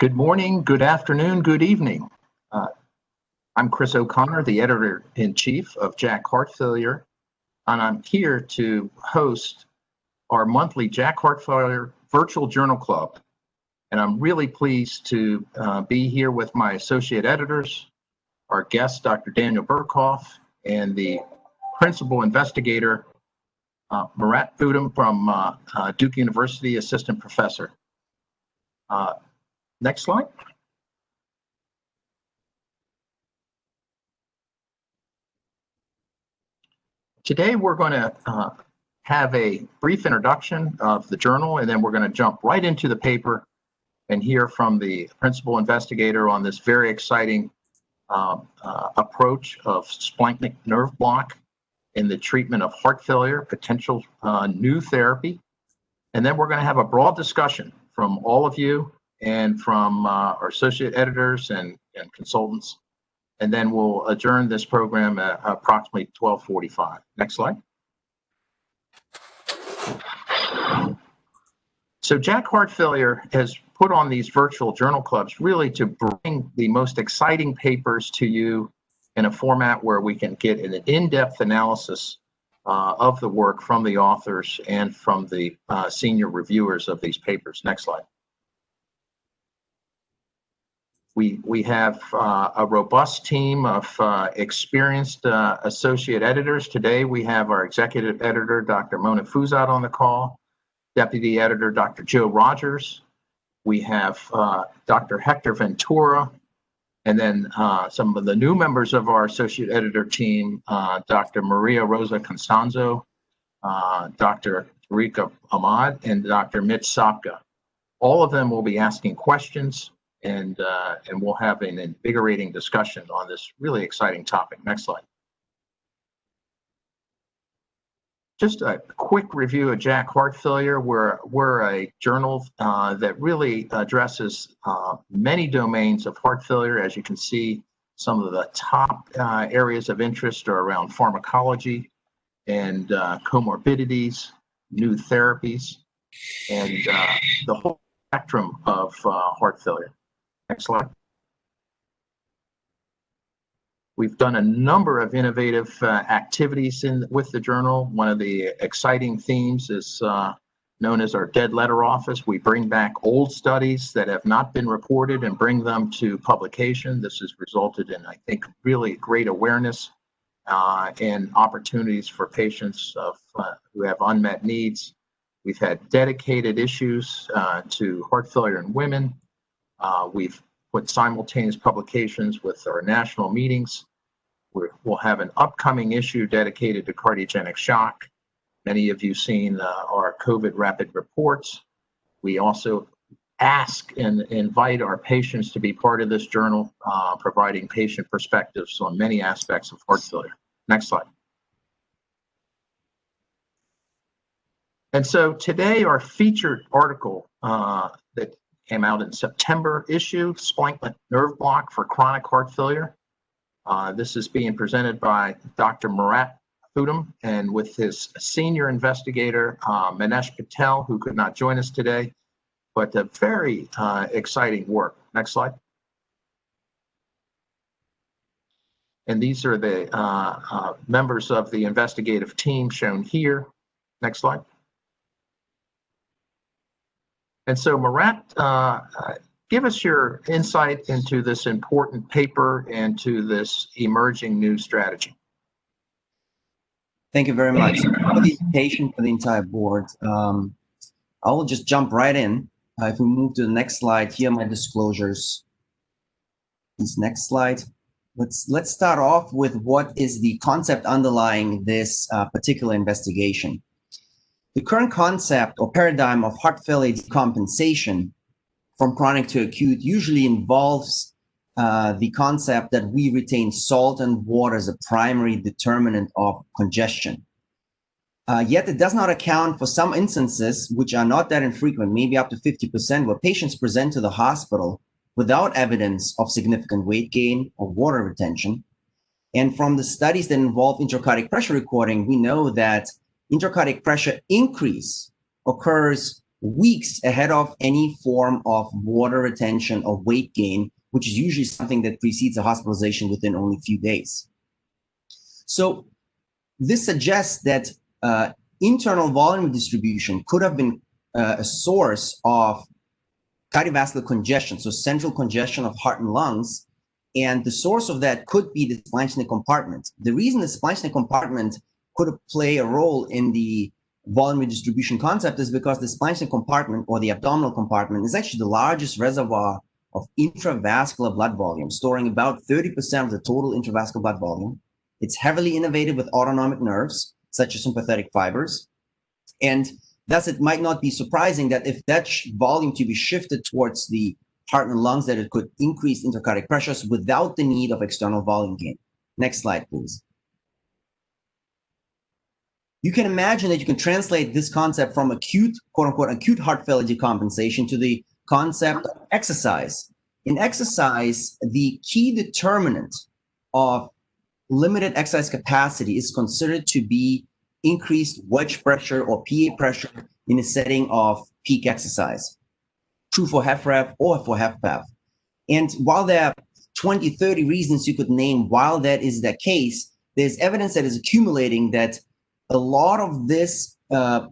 Good morning, good afternoon, good evening. I'm Chris O'Connor, the editor-in-chief of JACC Heart Failure, and I'm here to host our monthly JACC Heart Failure Virtual Journal Club. And I'm really pleased to be here with my associate editors, our guest, Dr. Dan Burkhoff, and the principal investigator, Murat Fudim from Duke University, assistant professor. Next slide. Today we're going to have a brief introduction of the journal, and then we're going to jump right into the paper and hear from the principal investigator on this very exciting approach of Splanchnic Nerve Block in the treatment of heart failure, potential new therapy. And then we're going to have a broad discussion from all of you and from our associate editors and consultants. And then we'll adjourn this program at approximately 12:45. Next slide. So JACC Heart Failure has put on these virtual journal clubs really to bring the most exciting papers to you in a format where we can get an in-depth analysis of the work from the authors and from the senior reviewers of these papers. Next slide. We have a robust team of experienced associate editors. Today we have our executive editor, Dr. Mona Fuzat, on the call, deputy editor, Dr. Joe Rogers. We have Dr. Hector Ventura, and then some of the new members of our associate editor team, Dr. Maria Rosa Constanzo, Dr. Tariqa Ahmad, and Dr. Mitch Sapka. All of them will be asking questions, and we'll have an invigorating discussion on this really exciting topic. Next slide. Just a quick review of JACC Heart Failure. We're a journal that really addresses many domains of heart failure. As you can see, some of the top areas of interest are around pharmacology and comorbidities, new therapies, and the whole spectrum of heart failure. Next slide. We've done a number of innovative activities with the journal. One of the exciting themes is known as our dead letter office. We bring back old studies that have not been reported and bring them to publication. This has resulted in, I think, really great awareness and opportunities for patients who have unmet needs. We've had dedicated issues to heart failure in women. We've put simultaneous publications with our national meetings. We'll have an upcoming issue dedicated to cardiogenic shock. Many of you seen our COVID rapid reports. We also ask and invite our patients to be part of this journal, providing patient perspectives on many aspects of heart failure. Next slide. And so today our featured article that came out in September issue, Splanchnic Nerve Block for Chronic Heart Failure. This is being presented by Dr. Murat Fudim and with his senior investigator, Manesh Patel, who could not join us today, but a very exciting work. Next slide. And these are the members of the investigative team shown here. Next slide. And so, Murat, give us your insight into this important paper and to this emerging new strategy. Thank you very much for the invitation for the entire board. I will just jump right in. If we move to the next slide, here are my disclosures. This next slide. Let's start off with what is the concept underlying this particular investigation. The current concept or paradigm of heart failure decompensation from chronic to acute usually involves the concept that we retain salt and water as a primary determinant of congestion. Yet it does not account for some instances, which are not that infrequent, maybe up to 50%, where patients present to the hospital without evidence of significant weight gain or water retention. And from the studies that involve intracardiac pressure recording, we know that intracardiac pressure increase occurs weeks ahead of any form of water retention or weight gain, which is usually something that precedes a hospitalization within only a few days. So this suggests that internal volume distribution could have been a source of cardiovascular congestion, so central congestion of heart and lungs, and the source of that could be the splanchnic compartment. The reason the splanchnic compartment could play a role in the volume redistribution concept is because the splanchnic compartment, or the abdominal compartment, is actually the largest reservoir of intravascular blood volume, storing about 30% of the total intravascular blood volume. It's heavily innervated with autonomic nerves, such as sympathetic fibers, and thus it might not be surprising that if that volume to be shifted towards the heart and lungs, that it could increase intracardiac pressures without the need of external volume gain. Next slide, please. You can imagine that you can translate this concept from acute, quote unquote, acute heart failure decompensation to the concept of exercise. In exercise, the key determinant of limited exercise capacity is considered to be increased wedge pressure or PA pressure in a setting of peak exercise. True for HFrEF or for HFpEF. And while there are 20, 30 reasons you could name while that is the case, there's evidence that is accumulating that a lot of this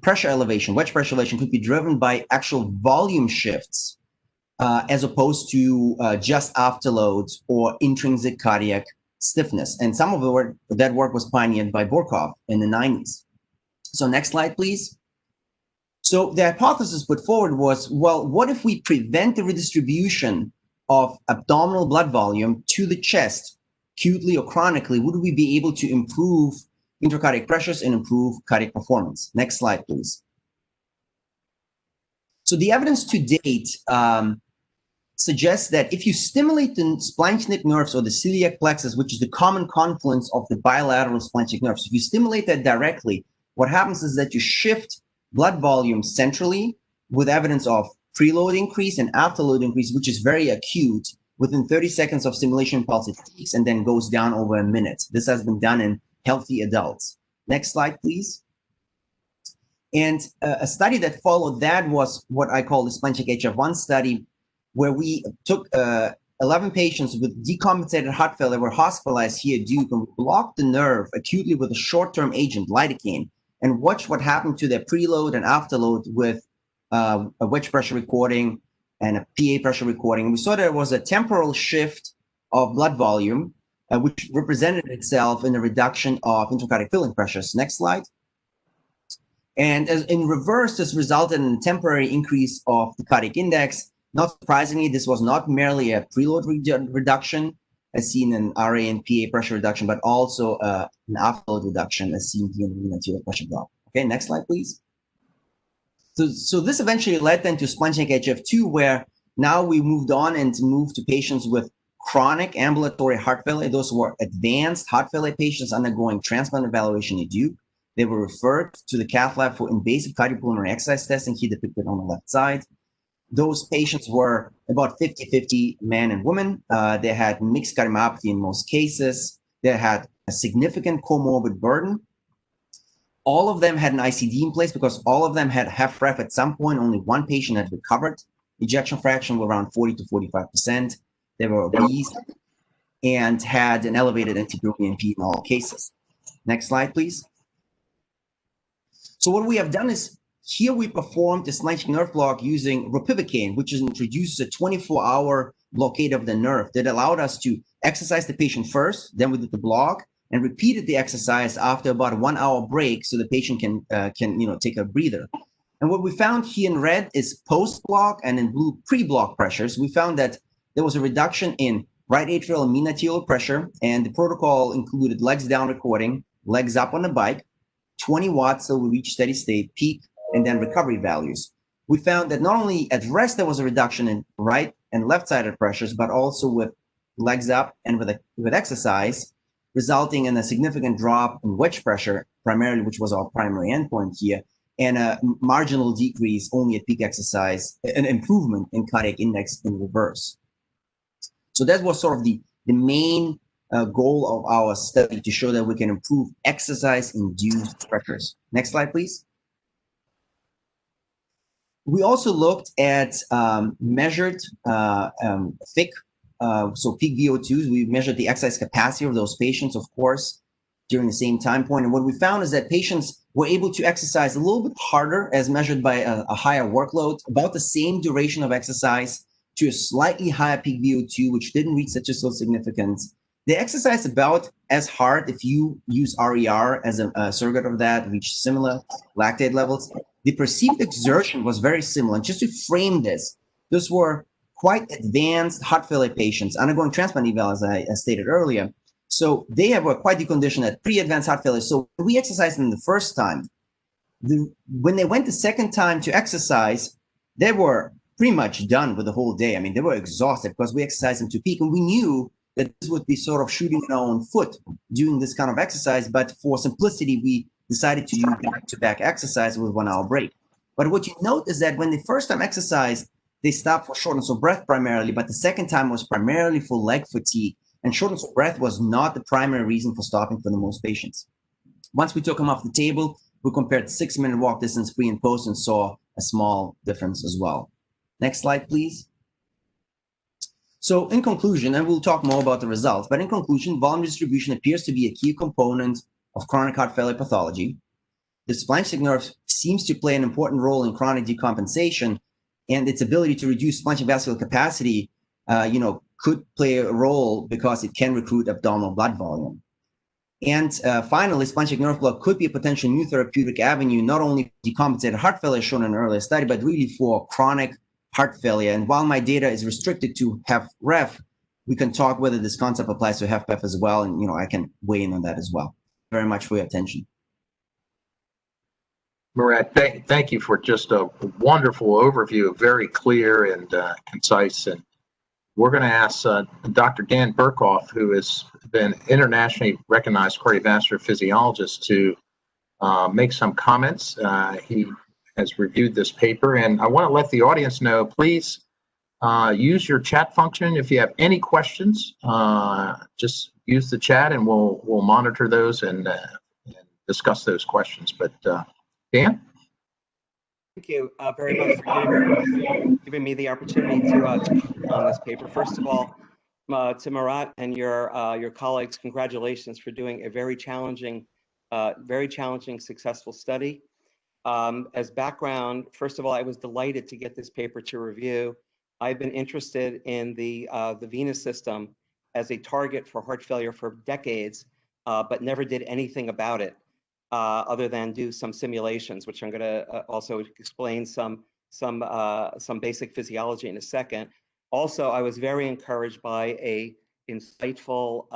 pressure elevation, wedge pressure elevation, could be driven by actual volume shifts as opposed to just afterloads or intrinsic cardiac stiffness. And some of that work was pioneered by Burkhoff in the 90s. So next slide, please. So the hypothesis put forward was, well, what if we prevent the redistribution of abdominal blood volume to the chest, acutely or chronically? Would we be able to improve intracardiac pressures and improve cardiac performance? Next slide, please. So the evidence to date suggests that if you stimulate the splanchnic nerves or the celiac plexus, which is the common confluence of the bilateral splanchnic nerves, if you stimulate that directly, what happens is that you shift blood volume centrally with evidence of preload increase and afterload increase, which is very acute. Within 30 seconds of stimulation pulse, it peaks and then goes down over a minute. This has been done in healthy adults. Next slide, please. And a study that followed that was what I call the Splanchnic HF1 study, where we took 11 patients with decompensated heart failure were hospitalized here due to block the nerve acutely with a short-term agent, lidocaine, and watch what happened to their preload and afterload with a wedge pressure recording and a PA pressure recording. We saw there was a temporal shift of blood volume, which represented itself in a reduction of intracardiac filling pressures. Next slide. And as in reverse, this resulted in a temporary increase of the cardiac index. Not surprisingly, this was not merely a preload reduction, as seen in RA and PA pressure reduction, but also an afterload reduction, as seen here in the arterial pressure block. Okay, next slide, please. So this eventually led then to Splanchnic HF2, where now we moved on and moved to patients with chronic ambulatory heart failure. Those were advanced heart failure patients undergoing transplant evaluation at Duke. They were referred to the cath lab for invasive cardiopulmonary exercise testing, here depicted on the left side. Those patients were about 50-50 men and women. They had mixed cardiomyopathy in most cases. They had a significant comorbid burden. All of them had an ICD in place because all of them had HFrEF at some point. Only one patient had recovered. Ejection fraction was around 40 to 45%. They were obese and had an elevated NT-proBNP in all cases. Next slide, please. So what we have done is, here we performed the Splanchnic nerve block using ropivacaine, which introduces a 24-hour blockade of the nerve that allowed us to exercise the patient first, then we did the block, and repeated the exercise after about a 1-hour break so the patient can take a breather. And what we found here in red is post-block, and in blue pre-block pressures. We found that there was a reduction in right atrial and mean arterial pressure, and the protocol included legs down recording, legs up on the bike, 20 watts till we reach steady state, peak, and then recovery values. We found that not only at rest there was a reduction in right and left-sided pressures, but also with legs up and with exercise, resulting in a significant drop in wedge pressure, primarily, which was our primary endpoint here, and a marginal decrease only at peak exercise, an improvement in cardiac index in reverse. So that was sort of the main goal of our study, to show that we can improve exercise-induced pressures. Next slide, please. We also looked at measured thick, so peak VO2s. We measured the exercise capacity of those patients, of course, during the same time point. And what we found is that patients were able to exercise a little bit harder as measured by a higher workload, about the same duration of exercise to a slightly higher peak VO2, which didn't reach statistical significance. They exercise about as hard if you use RER as a surrogate of that, reach similar lactate levels. The perceived exertion was very similar. And just to frame this, those were quite advanced heart failure patients undergoing transplant eval, as I stated earlier. So they have a quite deconditioned at pre-advanced heart failure. So we exercised them the first time. When they went the second time to exercise, they were pretty much done with the whole day. I mean, they were exhausted because we exercised them to peak, and we knew that this would be sort of shooting in our own foot doing this kind of exercise. But for simplicity, we decided to use back-to-back exercise with 1 hour break. But what you note is that when the first time exercised, they stopped for shortness of breath primarily, but the second time was primarily for leg fatigue. And shortness of breath was not the primary reason for stopping for the most patients. Once we took them off the table, we compared 6-minute walk distance pre and post and saw a small difference as well. Next slide, please. So in conclusion, and we'll talk more about the results, but in conclusion, volume distribution appears to be a key component of chronic heart failure pathology. The splanchnic nerve seems to play an important role in chronic decompensation, and its ability to reduce splanchnic vascular capacity, could play a role because it can recruit abdominal blood volume. And finally, Splanchnic Nerve Block could be a potential new therapeutic avenue, not only for decompensated heart failure shown in an earlier study, but really for chronic heart failure. And while my data is restricted to HFrEF, we can talk whether this concept applies to HFpEF as well, and I can weigh in on that as well. Very much for your attention. Murat, thank you for just a wonderful overview, very clear and concise. And we're going to ask Dr. Dan Burkhoff, who has been internationally recognized cardiovascular physiologist, to make some comments. He has reviewed this paper, and I want to let the audience know, please use your chat function. If you have any questions, just use the chat and we'll monitor those and discuss those questions. But Dan? Thank you very much for giving me the opportunity to on this paper. First of all, to Murat and your colleagues, congratulations for doing a very challenging, successful study. As background, first of all, I was delighted to get this paper to review. I've been interested in the venous system as a target for heart failure for decades, but never did anything about it other than do some simulations, which I'm going to also explain some basic physiology in a second. Also, I was very encouraged by a insightful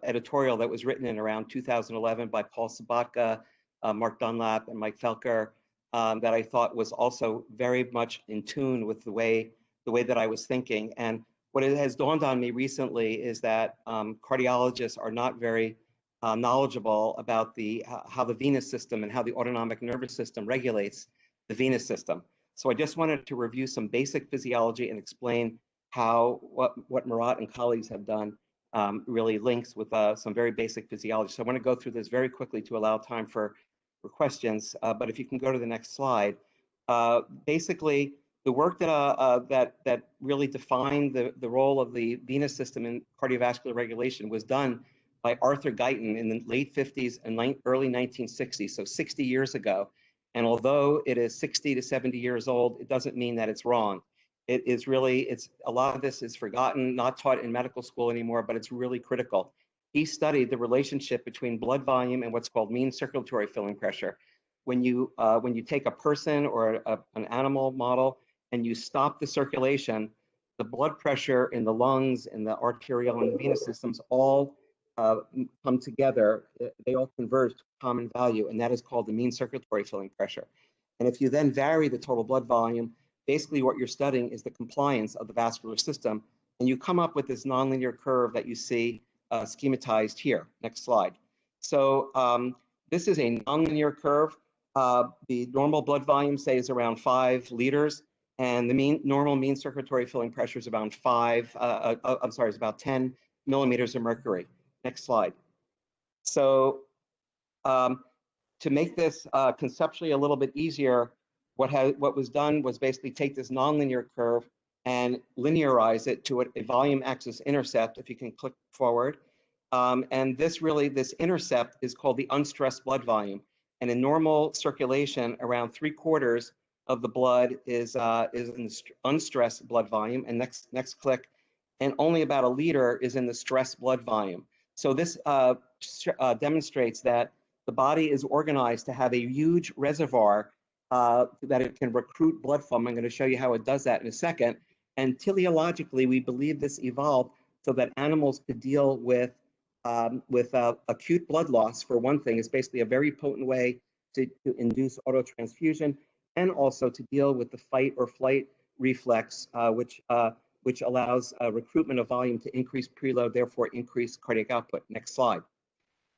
editorial that was written in around 2011 by Paul Sabatka, Mark Dunlap, and Mike Felker, that I thought was also very much in tune with the way that I was thinking. And what it has dawned on me recently is that cardiologists are not very knowledgeable about how the venous system and how the autonomic nervous system regulates the venous system. So I just wanted to review some basic physiology and explain how what Murat and colleagues have done really links with some very basic physiology. So I want to go through this very quickly to allow time for questions. But if you can go to the next slide, basically the work that really defined the role of the venous system in cardiovascular regulation was done by Arthur Guyton in the late 50s and early 1960s, so 60 years ago. And although it is 60 to 70 years old, it doesn't mean that it's wrong. It is really, a lot of this is forgotten, not taught in medical school anymore, but it's really critical. He studied the relationship between blood volume and what's called mean circulatory filling pressure. When you take a person or an animal model and you stop the circulation, the blood pressure in the lungs and the arterial and the venous systems all come together. They all converge to a common value, and that is called the mean circulatory filling pressure. And if you then vary the total blood volume, basically what you're studying is the compliance of the vascular system, and you come up with this nonlinear curve that you see schematized here. Next slide. So this is a nonlinear curve. The normal blood volume, say, is around 5 liters, and the normal mean circulatory filling pressure is around is about 10 millimeters of mercury. Next slide. So to make this conceptually a little bit easier, What was done was basically take this nonlinear curve and linearize it to a volume axis intercept, if you can click forward. And this intercept is called the unstressed blood volume. And in normal circulation, around 3/4 of the blood is in the unstressed blood volume. And next click, and only about 1 liter is in the stressed blood volume. So this demonstrates that the body is organized to have a huge reservoir that it can recruit blood from. I'm going to show you how it does that in a second. And teleologically, we believe this evolved so that animals could deal with acute blood loss. For one thing, it's basically a very potent way to induce autotransfusion, and also to deal with the fight or flight reflex, which allows recruitment of volume to increase preload, therefore increase cardiac output. Next slide.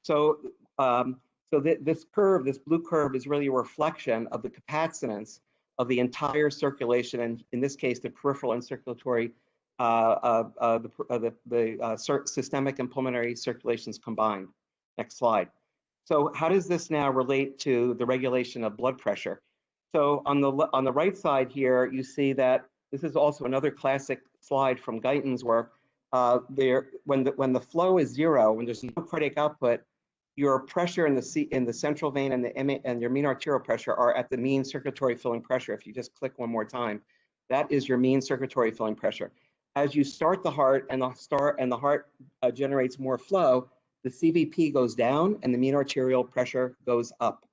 So, this curve, this blue curve, is really a reflection of the capacitance of the entire circulation, and in this case, the peripheral and circulatory, systemic and pulmonary circulations combined. Next slide. So how does this now relate to the regulation of blood pressure? So on the right side here, you see that this is also another classic slide from Guyton's work. When the flow is 0, when there's no cardiac output, your pressure in the central vein and your mean arterial pressure are at the mean circulatory filling pressure. If you just click one more time, that is your mean circulatory filling pressure. As you start the heart and the heart generates more flow, the CVP goes down and the mean arterial pressure goes up.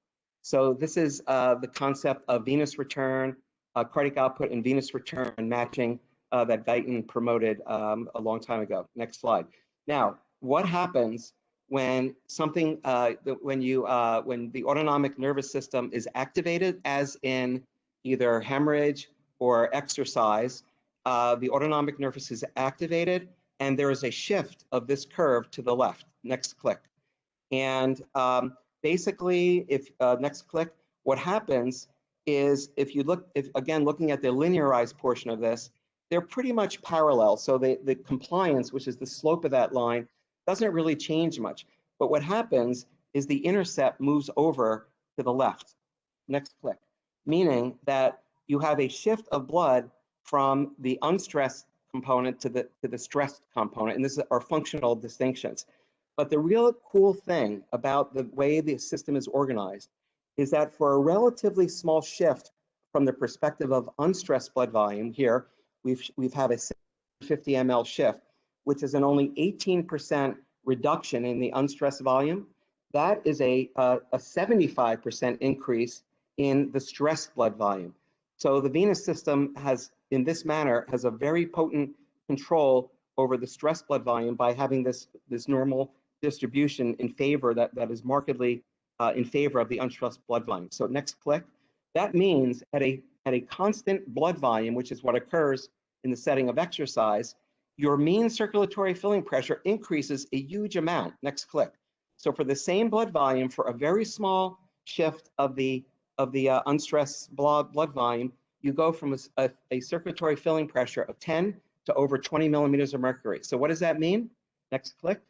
So this is the concept of venous return, cardiac output and venous return matching that Guyton promoted a long time ago. Next slide. Now, what happens when when the autonomic nervous system is activated, as in either hemorrhage or exercise? The autonomic nervous is activated, and there is a shift of this curve to the left. Next click. And basically, next click, what happens is again, looking at the linearized portion of this, they're pretty much parallel. So the compliance, which is the slope of that line, doesn't really change much. But what happens is the intercept moves over to the left. Next click. Meaning that you have a shift of blood from the unstressed component to the stressed component. And this are functional distinctions. But the real cool thing about the way the system is organized is that for a relatively small shift from the perspective of unstressed blood volume, here we've had a 50 ml shift, which is an only 18% reduction in the unstressed volume. That is a 75% increase in the stressed blood volume. So the venous system has, in this manner, has a very potent control over the stressed blood volume by having this normal distribution in favor that is markedly in favor of the unstressed blood volume. So next click. That means at a constant blood volume, which is what occurs in the setting of exercise, your mean circulatory filling pressure increases a huge amount. Next click. So for the same blood volume, for a very small shift of the unstressed blood volume, you go from a circulatory filling pressure of 10 to over 20 millimeters of mercury. So what does that mean? Next click.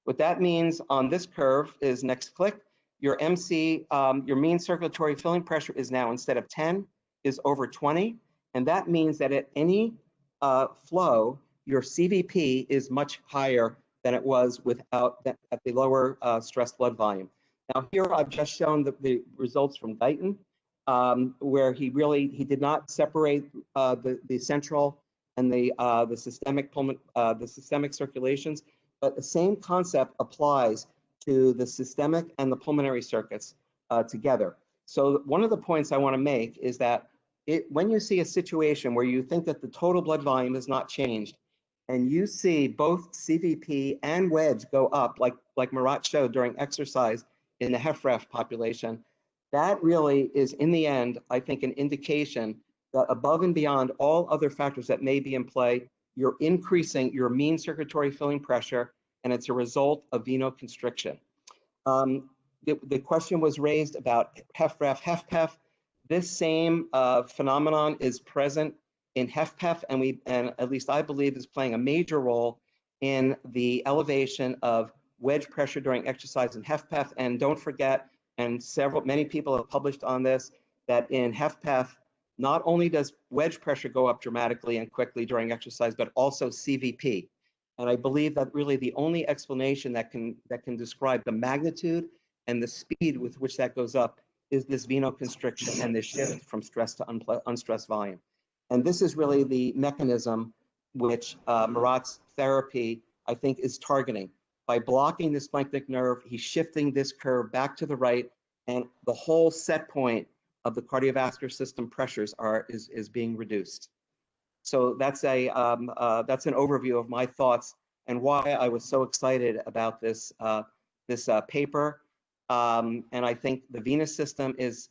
What that means on this curve is, next click, your your mean circulatory filling pressure is now, instead of 10, is over 20. And that means that at any flow, your CVP is much higher than it was at the lower stress blood volume. Now here I've just shown the results from Guyton, where he did not separate the central and the systemic circulations, but the same concept applies to the systemic and the pulmonary circuits together. So one of the points I want to make is that when you see a situation where you think that the total blood volume has not changed, and you see both CVP and wedge go up, like Marat showed during exercise in the HFrEF population, that really is, in the end, I think, an indication that above and beyond all other factors that may be in play, you're increasing your mean circulatory filling pressure, and it's a result of venoconstriction. The question was raised about HFrEF, HFpEF. This same phenomenon is present in HFpEF, and at least I believe is playing a major role in the elevation of wedge pressure during exercise in HFpEF. And don't forget, and many people have published on this, that in HFpEF, not only does wedge pressure go up dramatically and quickly during exercise, but also CVP. And I believe that really the only explanation that can describe the magnitude and the speed with which that goes up is this venoconstriction and this shift from stress to unstressed volume. And this is really the mechanism which Murat's therapy, I think, is targeting. By blocking the splanchnic nerve, he's shifting this curve back to the right, and the whole set point of the cardiovascular system pressures is being reduced. So that's an overview of my thoughts and why I was so excited about this paper. And I think the venous system is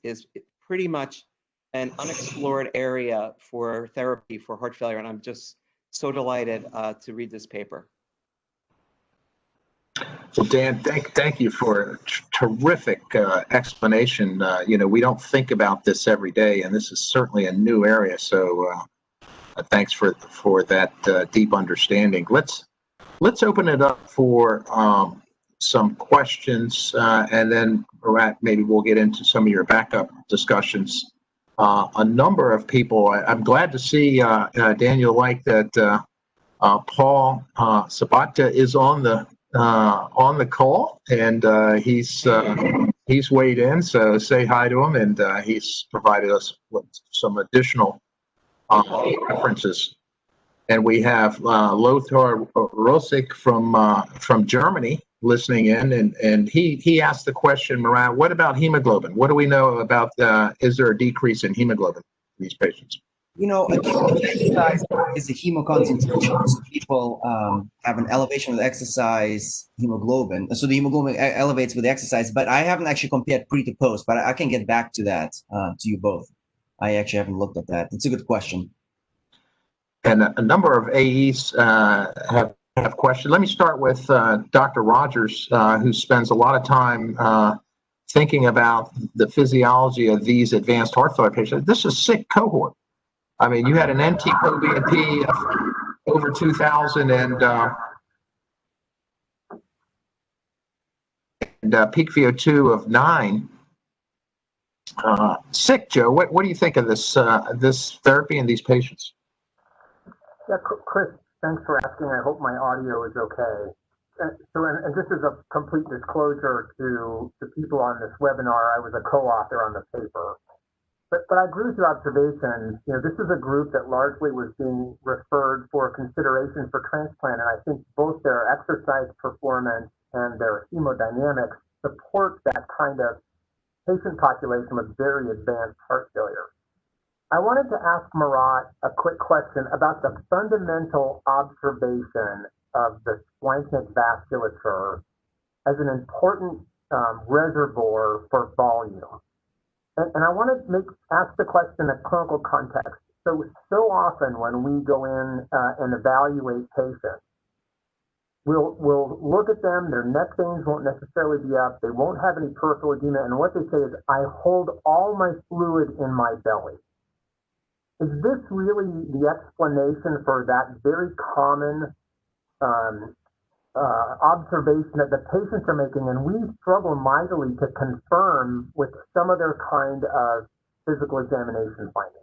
pretty much an unexplored area for therapy for heart failure, and I'm just so delighted to read this paper. Well, Dan, thank you for a terrific explanation. We don't think about this every day, and this is certainly a new area. So thanks for that deep understanding. Let's open it up for some questions, and then Murat, maybe we'll get into some of your backup discussions. A number of people. I'm glad to see Daniel, like that. Paul Sabata is on the call, and he's weighed in, so say hi to him, and he's provided us with some additional references. And we have Lothar Rosik from Germany listening in, and he asked the question, Murat, what about hemoglobin? What do we know about, is there a decrease in hemoglobin in these patients? Exercise is a hemoconcentration. So people have an elevation with exercise hemoglobin. So the hemoglobin elevates with the exercise, but I haven't actually compared pre to post, but I can get back to that, to you both. I actually haven't looked at that. It's a good question. And a number of AEs have questions. Let me start with Dr. Rogers, who spends a lot of time thinking about the physiology of these advanced heart failure patients. This is a sick cohort. I mean, you had an NT-proBNP of over 2,000 and peak VO2 of 9. Sick, Joe. What do you think of this therapy in these patients? Yeah, Chris, thanks for asking. I hope my audio is okay. And just as a complete disclosure to the people on this webinar, I was a co-author on the paper. But I agree with your observation. This is a group that largely was being referred for consideration for transplant, and I think both their exercise performance and their hemodynamics support that kind of patient population with very advanced heart failure. I wanted to ask Murat a quick question about the fundamental observation of the splanchnic vasculature as an important reservoir for volume. And I want to ask the question in clinical context. So often when we go in and evaluate patients, we'll look at them, their neck veins won't necessarily be up, they won't have any peripheral edema, and what they say is, I hold all my fluid in my belly. Is this really the explanation for that very common observation that the patients are making, and we struggle mightily to confirm with some other kind of physical examination findings?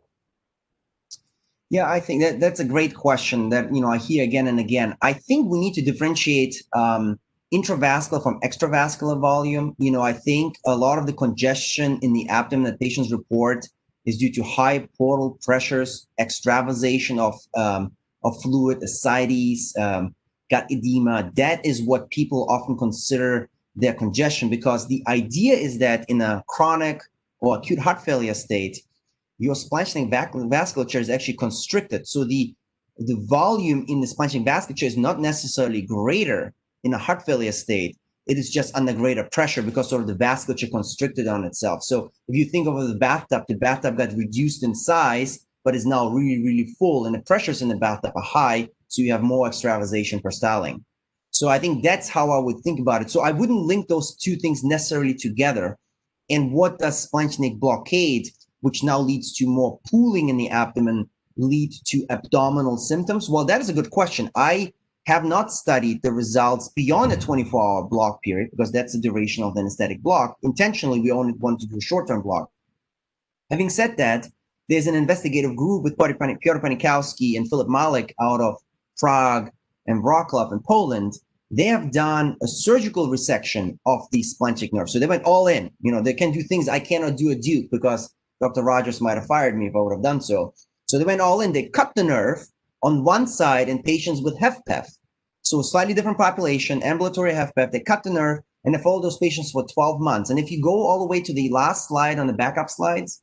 Yeah, I think that's a great question that I hear again and again. I think we need to differentiate intravascular from extravascular volume. I think a lot of the congestion in the abdomen that patients report is due to high portal pressures, extravasation of fluid, ascites, gut edema. That is what people often consider their congestion, because the idea is that in a chronic or acute heart failure state, your splanchnic vasculature is actually constricted. So the volume in the splanchnic vasculature is not necessarily greater in a heart failure state. It is just under greater pressure because sort of the vasculature constricted on itself. So if you think of the bathtub got reduced in size, but is now really, really full, and the pressures in the bathtub are high, so you have more extravasation per stalling. So I think that's how I would think about it. So I wouldn't link those two things necessarily together. And what does splanchnic blockade, which now leads to more pooling in the abdomen, lead to abdominal symptoms? Well, that is a good question. I have not studied the results beyond a 24-hour block period, because that's the duration of the anesthetic block. Intentionally, we only want to do a short-term block. Having said that, there's an investigative group with Piotr Panikowski and Philip Malik out of Prague and Wrocław in Poland. They have done a surgical resection of the splanchnic nerve. So they went all in. You know, they can do things I cannot do at Duke because Dr. Rogers might have fired me if I would have done so. So they went all in. They cut the nerve on one side in patients with HFpEF. So a slightly different population, ambulatory HFpEF. They cut the nerve and they followed those patients for 12 months. And if you go all the way to the last slide on the backup slides,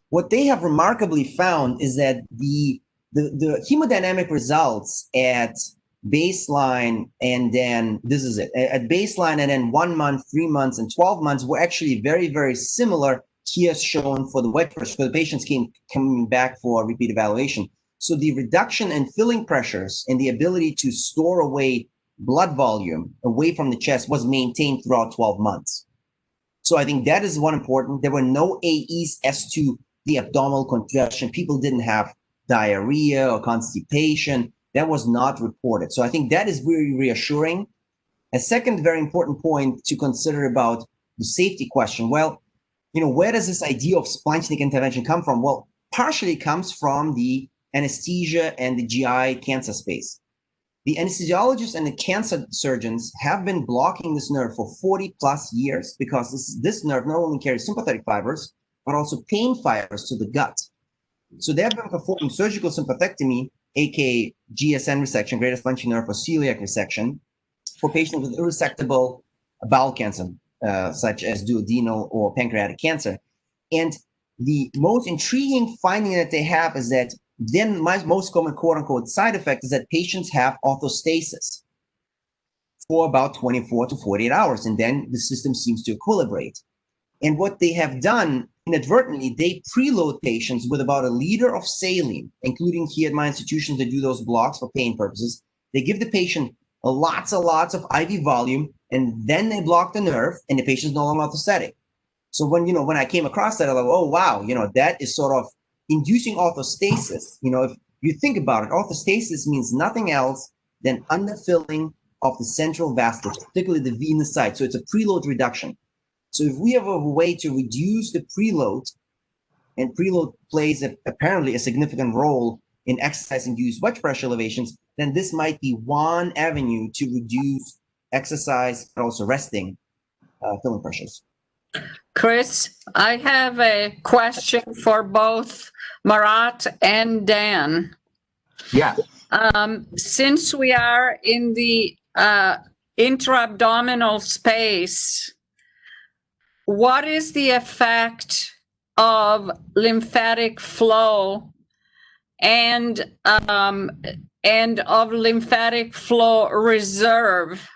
what they have remarkably found is that the hemodynamic results at baseline, and then this is it, at baseline and then 1 month, 3 months, and 12 months were actually very, very similar here shown for the wedge pressure, for the patients coming back for repeat evaluation. So the reduction in filling pressures and the ability to store away blood volume away from the chest was maintained throughout 12 months. So I think that is one important. There were no AEs as to the abdominal congestion. People didn't have diarrhea or constipation. That was not reported. So I think that is very reassuring. A second very important point to consider about the safety question. Well, you know, where does this idea of splanchnic intervention come from? Well, partially comes from the anesthesia and the GI cancer space. The anesthesiologists and the cancer surgeons have been blocking this nerve for 40 plus years because this nerve not only carries sympathetic fibers, but also pain fibers to the gut. So they have been performing surgical sympathectomy, aka GSN resection, greater splanchnic nerve or celiac resection, for patients with irresectable bowel cancer, such as duodenal or pancreatic cancer. And the most intriguing finding that they have is that then my most common quote-unquote side effect is that patients have orthostasis for about 24 to 48 hours, and then the system seems to equilibrate. And what they have done inadvertently, they preload patients with about 1 liter of saline, including here at my institutions that do those blocks for pain purposes. They give the patient lots and lots of IV volume, and then they block the nerve, and the patient's no longer orthostatic. So when I came across that, I was like, oh, wow, that is sort of inducing orthostasis. If you think about it, orthostasis means nothing else than underfilling of the central vasculature, particularly the venous side. So it's a preload reduction. So if we have a way to reduce the preload, and preload plays apparently a significant role in exercise-induced wedge pressure elevations, then this might be one avenue to reduce exercise, but also resting filling pressures. Chris, I have a question for both Marat and Dan. Yeah. Since we are in the intra-abdominal space, what is the effect of lymphatic flow and of lymphatic flow reserve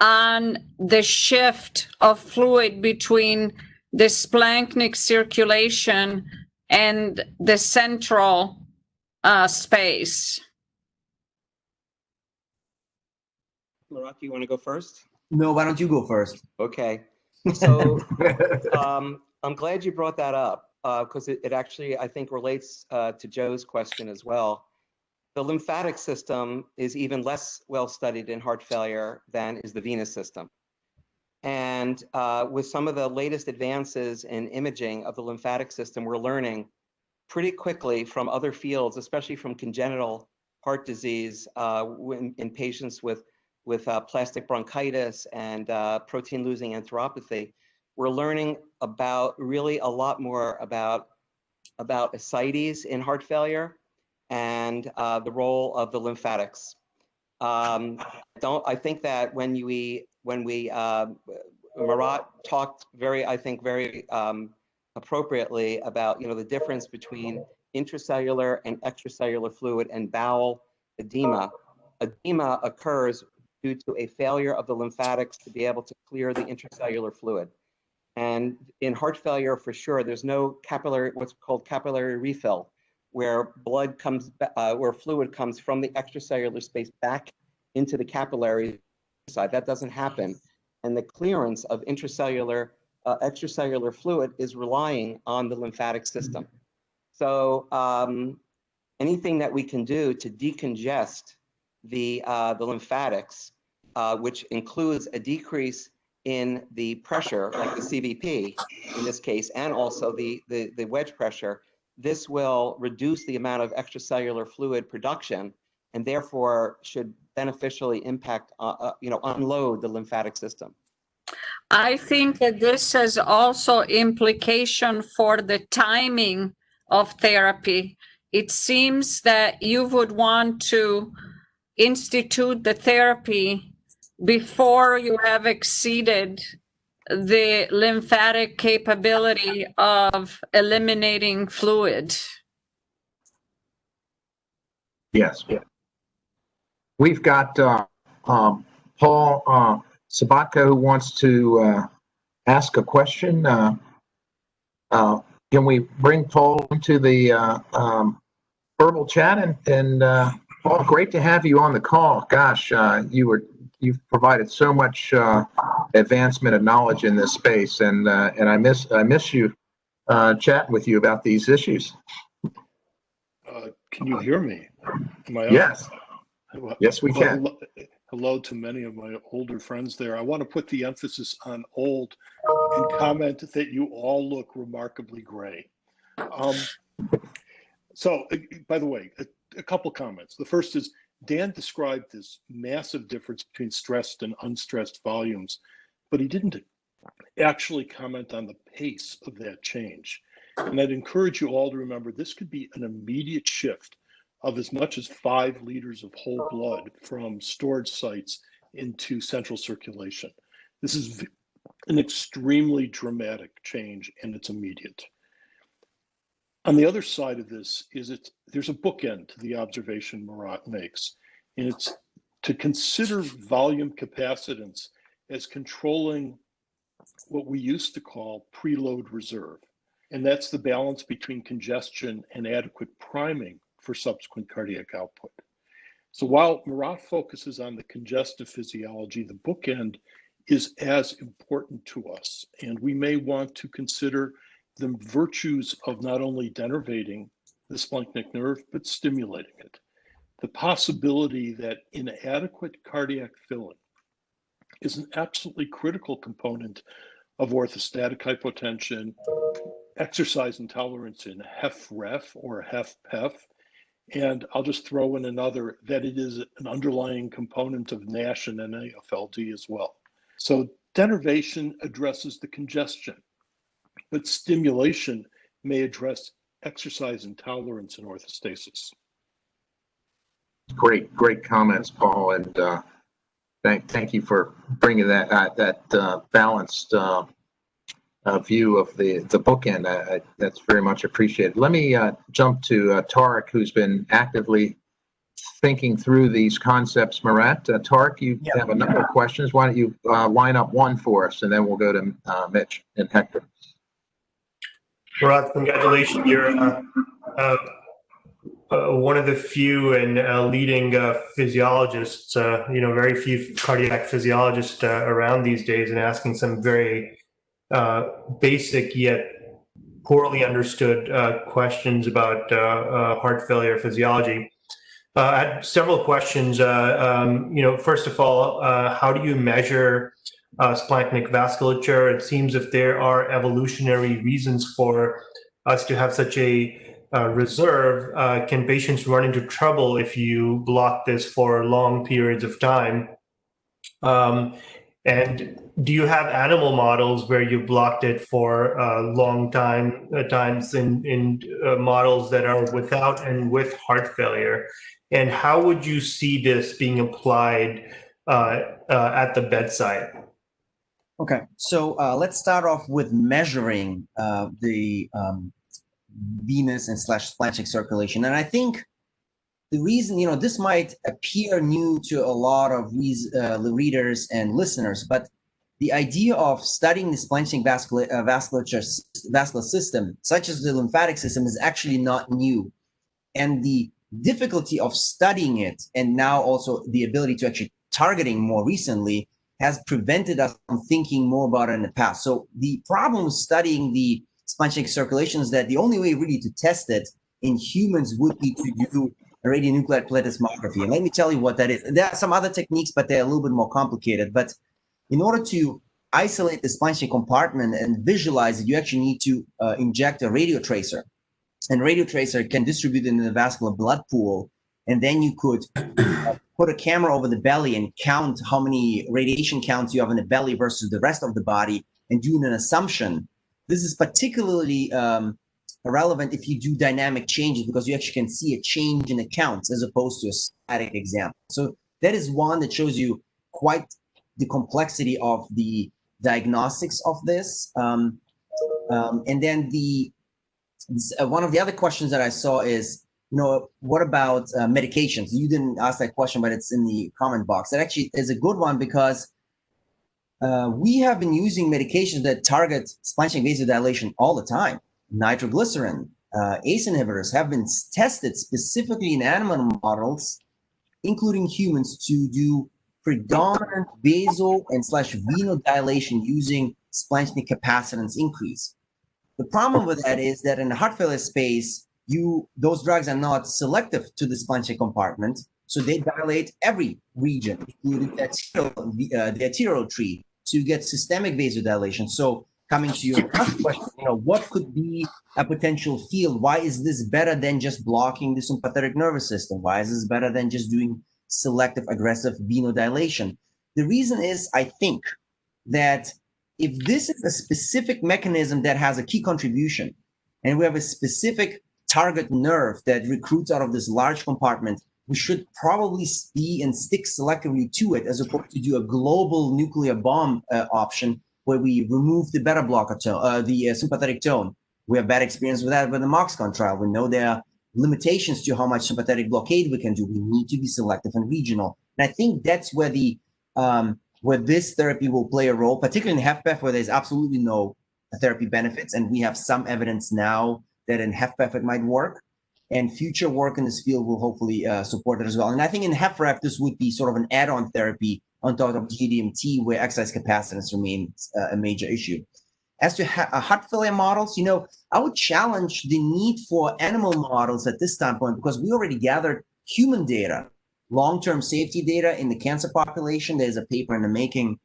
on the shift of fluid between the splanchnic circulation and the central space? Marat, do you want to go first? No, why don't you go first? Okay. So I'm glad you brought that up because it actually, I think, relates to Joe's question as well. The lymphatic system is even less well studied in heart failure than is the venous system. And with some of the latest advances in imaging of the lymphatic system, we're learning pretty quickly from other fields, especially from congenital heart disease in patients with plastic bronchitis and protein-losing enteropathy. We're learning really a lot more about ascites in heart failure and the role of the lymphatics. I think that when Marat talked very appropriately about the difference between intracellular and extracellular fluid and bowel edema. Edema occurs due to a failure of the lymphatics to be able to clear the intracellular fluid. And in heart failure, for sure, there's no what's called capillary refill, where fluid comes from the extracellular space back into the capillary side. That doesn't happen. And the clearance of extracellular fluid is relying on the lymphatic system. So anything that we can do to decongest the lymphatics, which includes a decrease in the pressure, like the CVP in this case, and also the wedge pressure, this will reduce the amount of extracellular fluid production and therefore should beneficially impact, unload the lymphatic system. I think that this has also implication for the timing of therapy. It seems that you would want to institute the therapy before you have exceeded the lymphatic capability of eliminating fluid. Yes. We've got Paul Sabatka who wants to ask a question. Can we bring Paul into the verbal chat? And Paul, great to have you on the call. Gosh, you've provided so much advancement of knowledge in this space, and I miss you chatting with you about these issues. Can you hear me? Am I Yes. Well, Yes, we can. Hello to many of my older friends there. I want to put the emphasis on old and comment that you all look remarkably gray. So, by the way, a couple comments. The first is Dan described this massive difference between stressed and unstressed volumes, but he didn't actually comment on the pace of that change. And I'd encourage you all to remember this could be an immediate shift of as much as 5 liters of whole blood from storage sites into central circulation. This is an extremely dramatic change, and it's immediate. On the other side of this is there's a bookend to the observation Murat makes, and it's to consider volume capacitance as controlling what we used to call preload reserve. And that's the balance between congestion and adequate priming for subsequent cardiac output. So while Murat focuses on the congestive physiology, the bookend is as important to us. And we may want to consider the virtues of not only denervating the splanchnic nerve, but stimulating it. The possibility that inadequate cardiac filling is an absolutely critical component of orthostatic hypotension, exercise intolerance in HFrEF or HFpEF, and I'll just throw in another, that it is an underlying component of NASH and NAFLD as well. So denervation addresses the congestion, but stimulation may address exercise intolerance and orthostasis. Great comments, Paul, and thank you for bringing that balanced view of the bookend. That's very much appreciated. Let me jump to Tarek, who's been actively thinking through these concepts. Murat, Tarek, you have a number of questions. Why don't you line up one for us, and then we'll go to Mitch and Hector. Murat, congratulations. You're one of the few and leading physiologists, very few cardiac physiologists around these days, and asking some very basic yet poorly understood questions about heart failure physiology. I had several questions. First of all, how do you measure splanchnic vasculature? It seems if there are evolutionary reasons for us to have such a reserve, can patients run into trouble if you block this for long periods of time? And do you have animal models where you blocked it for long times in models that are without and with heart failure? And how would you see this being applied at the bedside? Okay, so let's start off with measuring the venous and /splanchnic circulation. And I think the reason, this might appear new to a lot of readers and listeners, but the idea of studying the splanchnic vascular system, such as the lymphatic system, is actually not new. And the difficulty of studying it, and now also the ability to actually targeting more recently, has prevented us from thinking more about it in the past. So the problem with studying the splanchnic circulation is that the only way really to test it in humans would be to do a radionuclide plethysmography. And let me tell you what that is. There are some other techniques, but they're a little bit more complicated. But in order to isolate the splanchnic compartment and visualize it, you actually need to inject a radio tracer. And radio tracer can distribute in the vascular blood pool. And then you could put a camera over the belly and count how many radiation counts you have in the belly versus the rest of the body and do an assumption. This is particularly relevant if you do dynamic changes, because you actually can see a change in the counts as opposed to a static example. So that is one that shows you quite the complexity of the diagnostics of this. And then one of the other questions that I saw is, what about medications? You didn't ask that question, but it's in the comment box. That actually is a good one, because we have been using medications that target splanchnic vasodilation all the time. Nitroglycerin, ACE inhibitors have been tested specifically in animal models, including humans, to do predominant vasal and venodilation using splanchnic capacitance increase. The problem with that is that in the heart failure space, those drugs are not selective to the splanchnic compartment, so they dilate every region, including the arterial tree, so you get systemic vasodilation. So coming to your last question, what could be a potential field? Why is this better than just blocking the sympathetic nervous system? Why is this better than just doing selective aggressive venodilation? The reason is, I think, that if this is a specific mechanism that has a key contribution, and we have a specific target nerve that recruits out of this large compartment, we should probably be and stick selectively to it, as opposed to do a global nuclear bomb option where we remove the beta blocker tone, the sympathetic tone. We have bad experience with that with the MACC trial. We know there are limitations to how much sympathetic blockade we can do. We need to be selective and regional. And I think that's where where this therapy will play a role, particularly in HFpEF, where there's absolutely no therapy benefits. And we have some evidence now that in HFpEF it might work. And future work in this field will hopefully support it as well. And I think in HFrEF, this would be sort of an add-on therapy on top of GDMT, where exercise capacitance remains a major issue. As to heart failure models, I would challenge the need for animal models at this time point, because we already gathered human data, long-term safety data in the cancer population. There's a paper in the making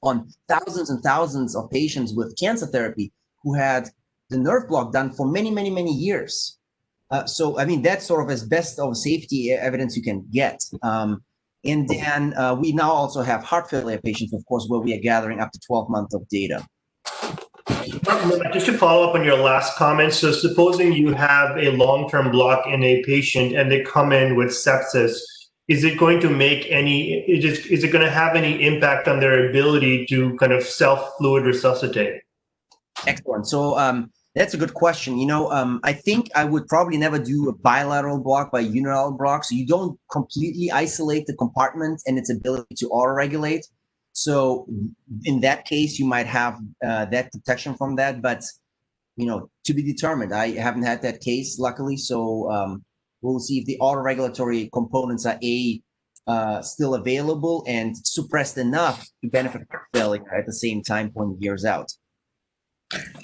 on thousands and thousands of patients with cancer therapy who had the nerve block done for many, many, many years. So, I mean, that's sort of as best of safety evidence you can get. And then we now also have heart failure patients, of course, where we are gathering up to 12 months of data. Just to follow up on your last comment, so supposing you have a long-term block in a patient and they come in with sepsis, is it going to make is it going to have any impact on their ability to kind of self-fluid resuscitate? Excellent. So that's a good question. I think I would probably never do a bilateral block by unilateral block. So you don't completely isolate the compartment and its ability to auto-regulate. So in that case, you might have that protection from that, but to be determined. I haven't had that case, luckily. So we'll see if the auto-regulatory components are still available and suppressed enough to benefit heart failure at the same time point years out.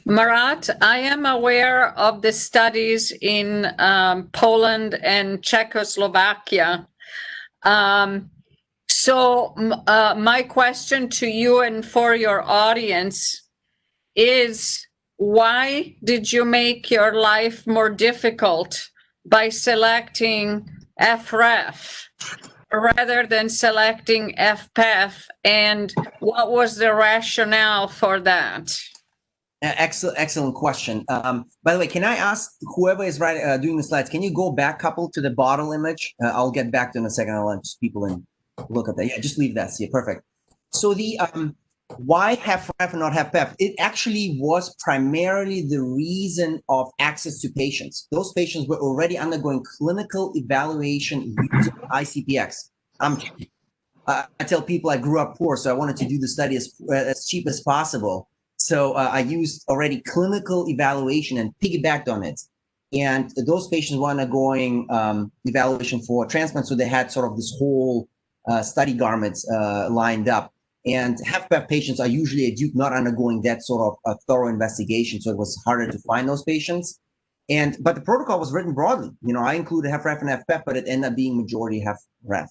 Marat, I am aware of the studies in Poland and Czechoslovakia. So my question to you and for your audience is, why did you make your life more difficult by selecting FREF rather than selecting FPEF? And what was the rationale for that? Excellent question. By the way, can I ask whoever is doing the slides, can you go back a couple to the bottle image? I'll get back to it in a second. I'll let people in look at that. Yeah, just leave that. See, perfect. So the why HFrEF and not HFpEF? It actually was primarily the reason of access to patients. Those patients were already undergoing clinical evaluation using ICPX. I tell people I grew up poor, so I wanted to do the study as cheap as possible. So I used already clinical evaluation and piggybacked on it. And those patients were undergoing evaluation for transplant, so they had sort of this whole study garments lined up. And HFpEF patients are usually at Duke not undergoing that sort of thorough investigation, so it was harder to find those patients. But the protocol was written broadly. I included HFrEF and FPEF, but it ended up being majority HFrEF.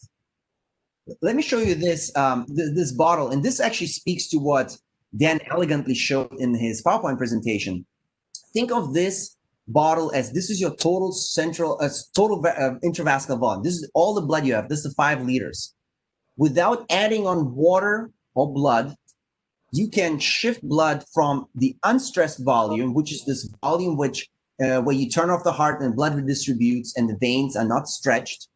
Let me show you this this bottle, and this actually speaks to what Dan elegantly showed in his PowerPoint presentation. Think of this bottle as this is your total intravascular volume. This is all the blood you have. This is 5 liters. Without adding on water or blood, you can shift blood from the unstressed volume, which is this volume which where you turn off the heart and blood redistributes and the veins are not stretched,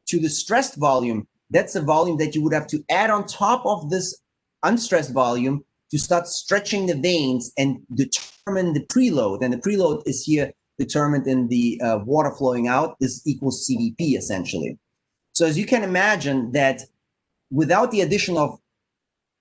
to the stressed volume. That's a volume that you would have to add on top of this unstressed volume to start stretching the veins and determine the preload. And the preload is here determined in the water flowing out. This equals CVP essentially. So as you can imagine that without the addition of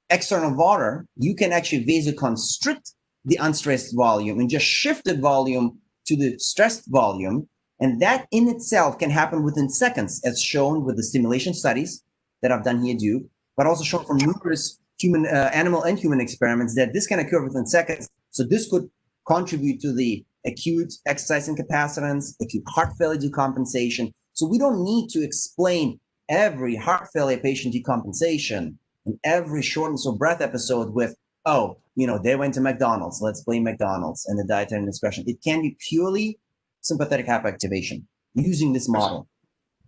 external water, you can actually vasoconstrict the unstressed volume and just shift the volume to the stressed volume. And that in itself can happen within seconds, as shown with the stimulation studies that I've done here, Duke, but also shown from numerous human, animal and human experiments that this can occur within seconds. So this could contribute to the acute exercise incapacitance, acute heart failure decompensation. So we don't need to explain every heart failure patient decompensation and every shortness of breath episode with, oh, you know, they went to McDonald's, let's blame McDonald's and the dietary indiscretion. It can be purely sympathetic hyperactivation using this model.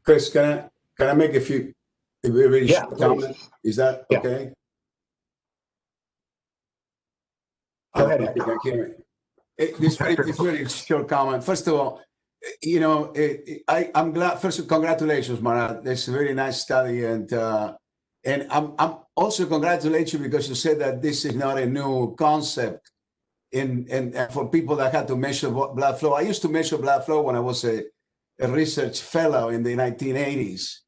Chris, can I make a few very short comments? Is that okay? Go ahead. This very short comment. First of all, you know, I'm glad. First, congratulations, Marat. That's a very nice study, and I'm also congratulate you because you said that this is not a new concept. And for people that had to measure blood flow, I used to measure blood flow when I was a research fellow in the 1980s,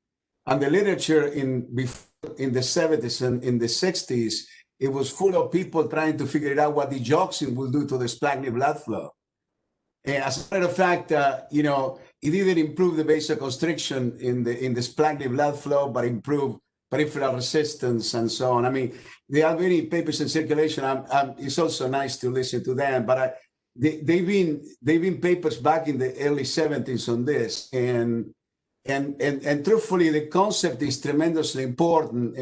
and the literature in the 70s and in the 60s, it was full of people trying to figure out what the digoxin will do to the splanchnic blood flow. And as a matter of fact, you know, it didn't improve the vasoconstriction in the splanchnic blood flow, but improved peripheral resistance and so on. I mean, there are many papers in circulation. It's also nice to listen to them, but they've been papers back in the early 70s on this, and truthfully, the concept is tremendously important.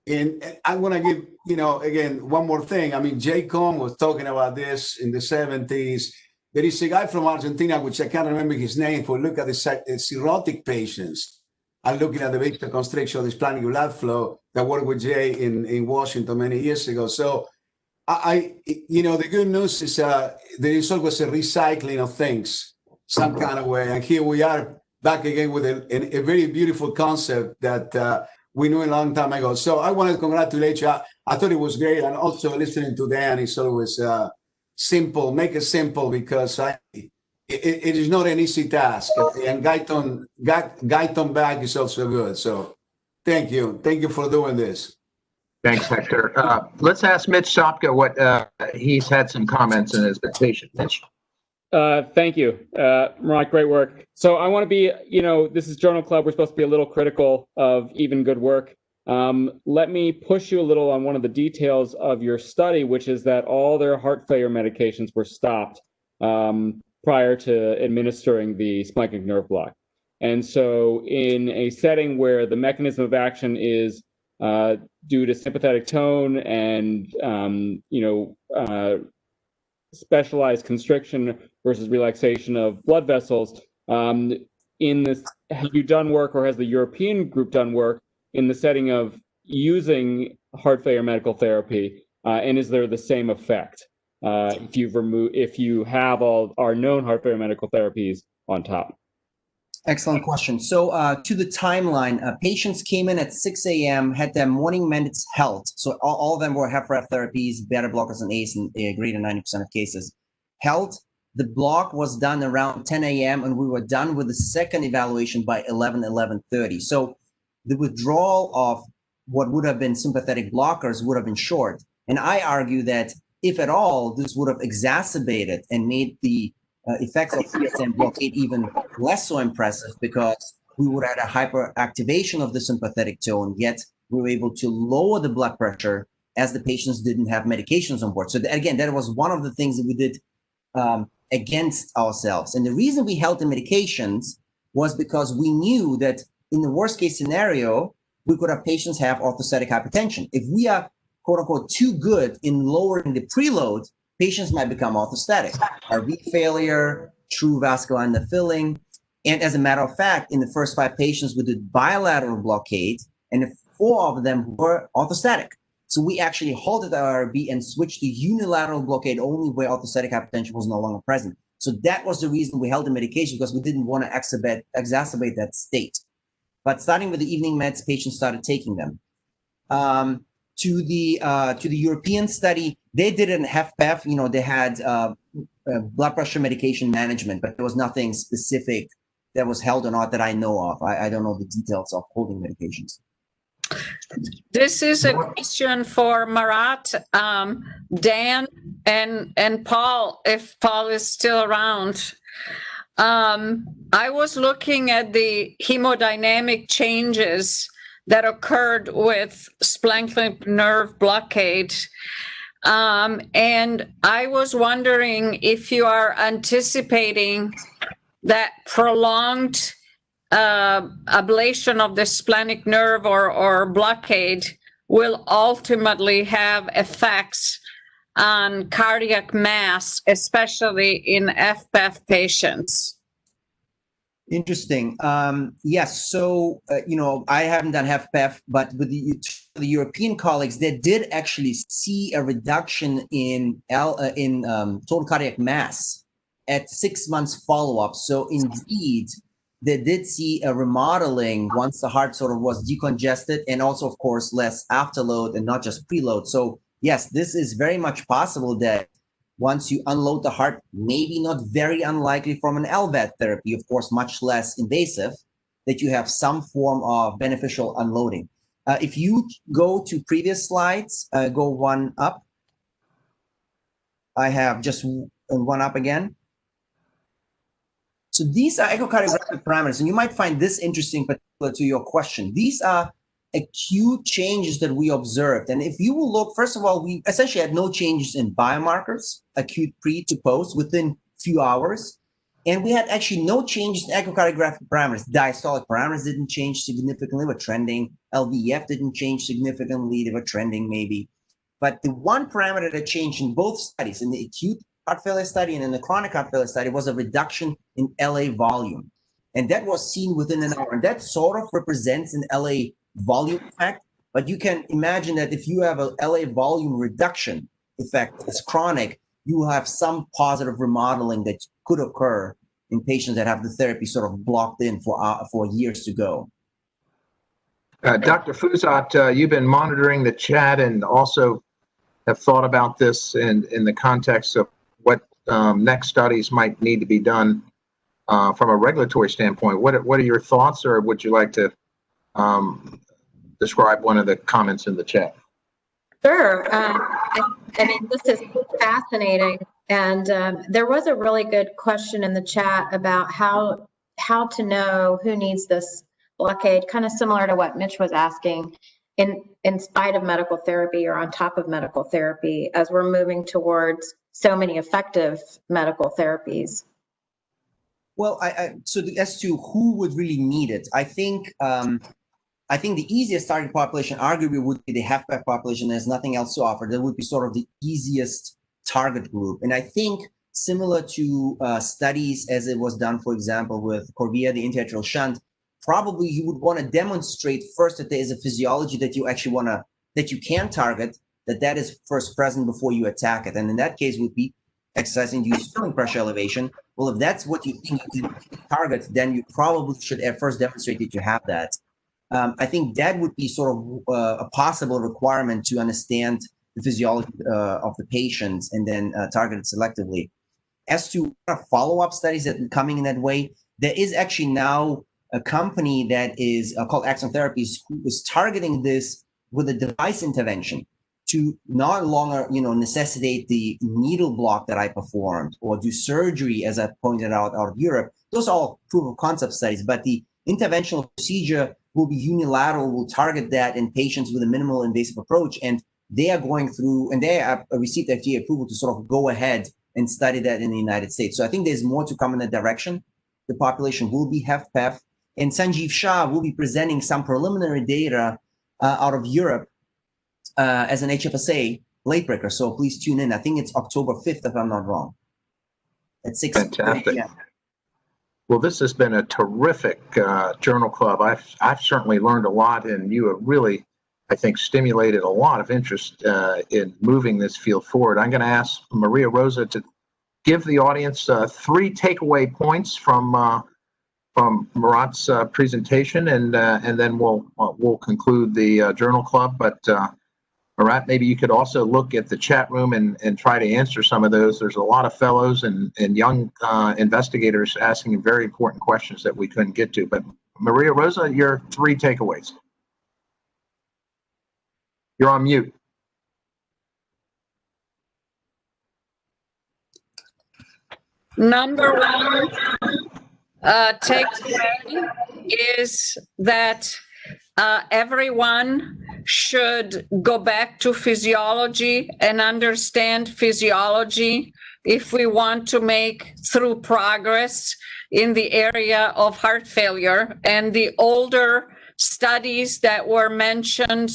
And I want to give, you know, again, one more thing. I mean, JACC was talking about this in the 70s. There is a guy from Argentina, which I can't remember his name, who look at the cirrhotic patients. I'm looking at the vasoconstriction of the splanchnic blood flow that worked with Jay in Washington many years ago. So you know, the good news is there is always a recycling of things, some kind of way. And here we are back again with a very beautiful concept that we knew a long time ago. So I want to congratulate you. I thought it was great. And also listening to Dan is always simple, make it simple, because it is not an easy task, and Guyton back is also good. So thank you for doing this. Thanks, Hector. Let's ask Mitch Sopka what he's had some comments in his presentation. Mitch. Thank you, Marat, great work. So I want to be, you know, this is Journal Club. We're supposed to be a little critical of even good work. Let me push you a little on one of the details of your study, which is that all their heart failure medications were stopped prior to administering the Splanchnic Nerve Block. And so in a setting where the mechanism of action is due to sympathetic tone and, specialized constriction versus relaxation of blood vessels, in this, have you done work, or has the European group done work in the setting of using heart failure medical therapy? And is there the same effect if you have all our known heart failure medical therapies on top? Excellent question. So to the timeline, patients came in at 6 a.m., had their morning minutes held. So all of them were HFrEF therapies, beta blockers, and ACE in a greater 90% of cases. Held. The block was done around 10 a.m., and we were done with the second evaluation by 11:30. So the withdrawal of what would have been sympathetic blockers would have been short. And I argue that if at all, this would have exacerbated and made the effects of CSM blockade even less so impressive, because we would have a hyperactivation of the sympathetic tone, yet we were able to lower the blood pressure as the patients didn't have medications on board. So again, that was one of the things that we did against ourselves. And the reason we held the medications was because we knew that in the worst case scenario, we could have patients have orthostatic hypertension. If we are quote unquote too good in lowering the preload, patients might become orthostatic, RV failure, true vascular underfilling. And as a matter of fact, in the first 5 patients we did bilateral blockade, and 4 of them were orthostatic. So we actually halted our RB and switched to unilateral blockade only where orthostatic hypertension was no longer present. So that was the reason we held the medication, because we didn't want to exacerbate that state. But starting with the evening meds, patients started taking them. To the European study, they did it in HFpEF. You know, they had blood pressure medication management, but there was nothing specific that was held or not that I know of. I don't know the details of holding medications. This is a question for Marat, Dan, and Paul, if Paul is still around. I was looking at the hemodynamic changes that occurred with Splanchnic nerve blockade. And I was wondering if you are anticipating that prolonged ablation of the splenic nerve or blockade will ultimately have effects on cardiac mass, especially in FPEF patients. Interesting. Yes. So, you know, I haven't done HFpEF, but with the European colleagues, they did actually see a reduction in total cardiac mass at 6 months follow-up. So indeed, they did see a remodeling once the heart sort of was decongested, and also, of course, less afterload and not just preload. So yes, this is very much possible that once you unload the heart, maybe not very unlikely from an LVAD therapy, of course, much less invasive, that you have some form of beneficial unloading. If you go to previous slides, go one up. I have just one up again. So these are echocardiographic parameters, and you might find this interesting, particular to your question. These are acute changes that we observed. And if you will look, first of all, we essentially had no changes in biomarkers, acute pre to post, within few hours. And we had actually no changes in echocardiographic parameters. Diastolic parameters didn't change significantly, were trending. LVEF didn't change significantly, they were trending maybe. But the one parameter that changed in both studies, in the acute heart failure study and in the chronic heart failure study, was a reduction in LA volume. And that was seen within an hour. And that sort of represents an LA volume effect. But you can imagine that if you have a LA volume reduction effect that's chronic, you will have some positive remodeling that could occur in patients that have the therapy sort of blocked in for years to go. Dr. Fuzat, you've been monitoring the chat and also have thought about this in the context of what next studies might need to be done from a regulatory standpoint. What are your thoughts, or would you like to describe one of the comments in the chat? Sure. I mean, this is fascinating. And there was a really good question in the chat about how to know who needs this blockade, kind of similar to what Mitch was asking, in spite of medical therapy or on top of medical therapy, as we're moving towards so many effective medical therapies. Well, so as to who would really need it, I think the easiest target population arguably would be the HFpEF population. There's nothing else to offer. That would be sort of the easiest target group. And I think similar to studies as it was done, for example, with Corvia, the anti-arterial shunt, probably you would want to demonstrate first that there is a physiology that you actually want to, that you can target, that is first present before you attack it. And in that case would be exercise-induced filling pressure elevation. Well, if that's what you think you can target, then you probably should at first demonstrate that you have that. I think that would be sort of a possible requirement to understand the physiology of the patients and then target it selectively. As to follow-up studies that are coming in that way, there is actually now a company that is called Axon Therapies, who is targeting this with a device intervention to not longer, necessitate the needle block that I performed or do surgery, as I pointed out of Europe. Those are all proof of concept studies, but the interventional procedure will be unilateral, will target that in patients with a minimal invasive approach. And they are going through, and they have received FDA approval to sort of go ahead and study that in the United States. So I think there's more to come in that direction. The population will be HFpEF, and Sanjeev Shah will be presenting some preliminary data out of Europe as an HFSA late breaker. So please tune in. I think it's October 5th, if I'm not wrong, at 6:30 Fantastic. p.m. Well, this has been a terrific journal club. I've certainly learned a lot, and you have really, I think, stimulated a lot of interest in moving this field forward. I'm going to ask Maria Rosa to give the audience 3 takeaway points from Murat's presentation, and then we'll conclude the journal club. But Murat, maybe you could also look at the chat room and try to answer some of those. There's a lot of fellows and young investigators asking very important questions that we couldn't get to. But Maria Rosa, your 3 takeaways. You're on mute. Number 1 takeaway is that everyone should go back to physiology and understand physiology if we want to make through progress in the area of heart failure. And the older studies that were mentioned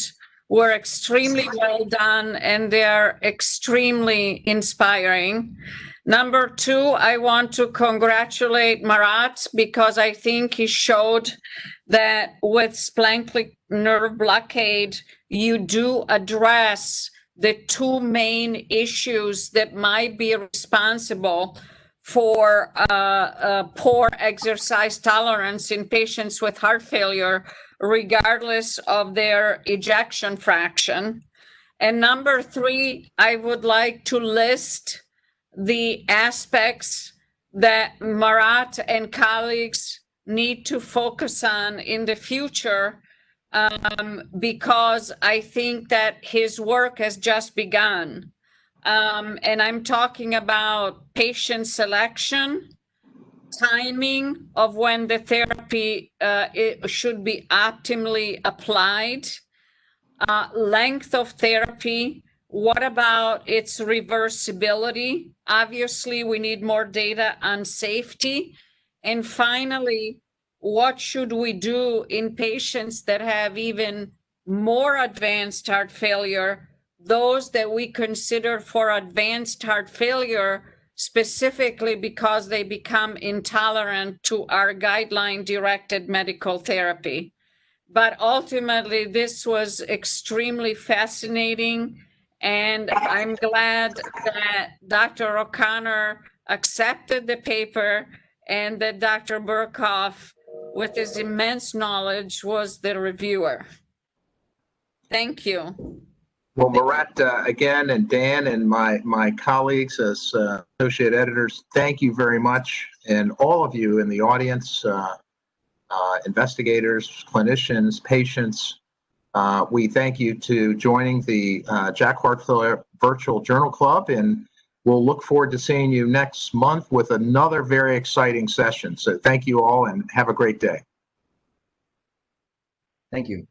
were extremely well done, and they're extremely inspiring. Number 2, I want to congratulate Murat, because I think he showed that with Splanchnic nerve blockade, you do address the 2 main issues that might be responsible for poor exercise tolerance in patients with heart failure, regardless of their ejection fraction. And number 3, I would like to list the aspects that Murat and colleagues need to focus on in the future, because I think that his work has just begun. And I'm talking about patient selection, timing of when the therapy it should be optimally applied, length of therapy. What about its reversibility? Obviously, we need more data on safety. And finally, what should we do in patients that have even more advanced heart failure, those that we consider for advanced heart failure, specifically because they become intolerant to our guideline-directed medical therapy? But ultimately, this was extremely fascinating. And I'm glad that Dr. O'Connor accepted the paper and that Dr. Burkhoff, with his immense knowledge, was the reviewer. Thank you. Well, Murat, again, and Dan and my colleagues as associate editors, thank you very much. And all of you in the audience, investigators, clinicians, patients, we thank you to joining the JACC Heart Failure Virtual Journal Club, and we'll look forward to seeing you next month with another very exciting session. So thank you all and have a great day. Thank you.